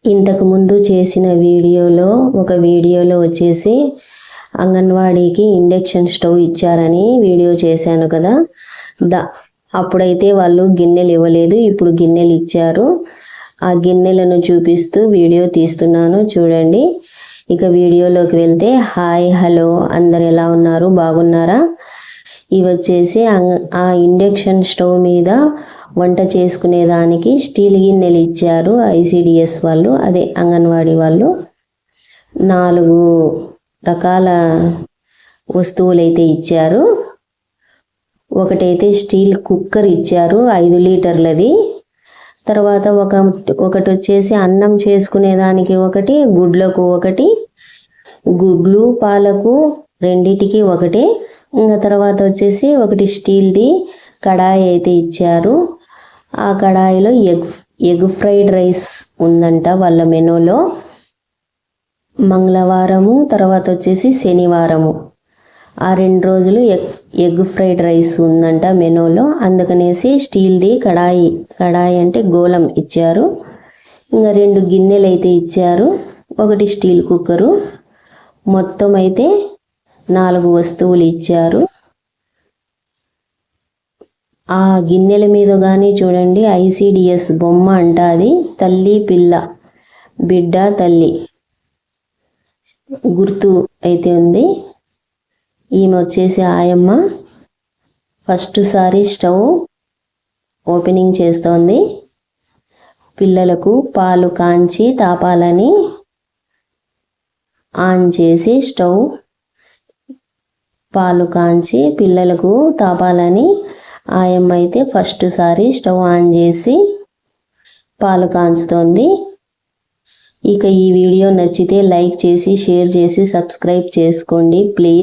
ఇంతకు ముందు చేసిన ఒక వీడియోలో వచ్చేసి అంగన్వాడీకి ఇండక్షన్ స్టవ్ ఇచ్చారని వీడియో చేశాను కదా. అప్పుడైతే వాళ్ళు గిన్నెలు ఇవ్వలేదు, ఇప్పుడు గిన్నెలు ఇచ్చారు. ఆ గిన్నెలను చూపిస్తూ వీడియో తీస్తున్నాను, చూడండి. ఇక వీడియోలోకి వెళ్తే, హాయ్ హలో అందరు ఎలా ఉన్నారు, బాగున్నారా? ఇవి వచ్చేసి ఆ ఇండక్షన్ స్టవ్ మీద వంట చేసుకునేదానికి స్టీల్ గిన్నెలు ఇచ్చారు ICDS వాళ్ళు, అదే అంగన్వాడీ వాళ్ళు. 4 రకాల వస్తువులు అయితే ఇచ్చారు. ఒకటైతే స్టీల్ కుక్కర్ ఇచ్చారు 5 లీటర్లది. తర్వాత ఒకటి వచ్చేసి అన్నం చేసుకునేదానికి ఒకటి, గుడ్లకు ఒకటి, గుడ్లు పాలకు రెండిటికి ఒకటే. ఇంకా తర్వాత వచ్చేసి ఒకటి స్టీల్ది కడాయి అయితే ఇచ్చారు. ఆ కడాయిలో ఎగ్ ఫ్రైడ్ రైస్ ఉందంట వాళ్ళ మెనూలో. మంగళవారము తర్వాత వచ్చేసి శనివారము ఆ 2 రోజులు ఎగ్ ఫ్రైడ్ రైస్ ఉందంట మెనూలో. అందుకనేసి స్టీల్ది కడాయి అంటే గోళం ఇచ్చారు. ఇంకా 2 గిన్నెలు అయితే ఇచ్చారు, ఒకటి స్టీల్ కుక్కరు. మొత్తం అయితే 4 వస్తువులు ఇచ్చారు. ఆ గిన్నెల మీద కానీ చూడండి ICDS బొమ్మ అంట, అది తల్లి పిల్ల బిడ్డ తల్లి గుర్తు అయితే ఉంది. ఈమె వచ్చేసి ఆయమ్మ ఫస్ట్ సారి స్టవ్ ఓపెనింగ్ చేస్తోంది. పిల్లలకు పాలు కాంచి తాపాలని ఆన్ చేసి స్టవ్ పాలు కాంచి పిల్లలకు తాపాలని ఆయమ్మ అయితే ఫస్ట్ సారి స్టవ్ ఆన్ చేసి పాలు కాంచుతోంది. ఇక ఈ వీడియో నచ్చితే లైక్ చేసి, షేర్ చేసి, సబ్స్క్రైబ్ చేసుకోండి ప్లీజ్.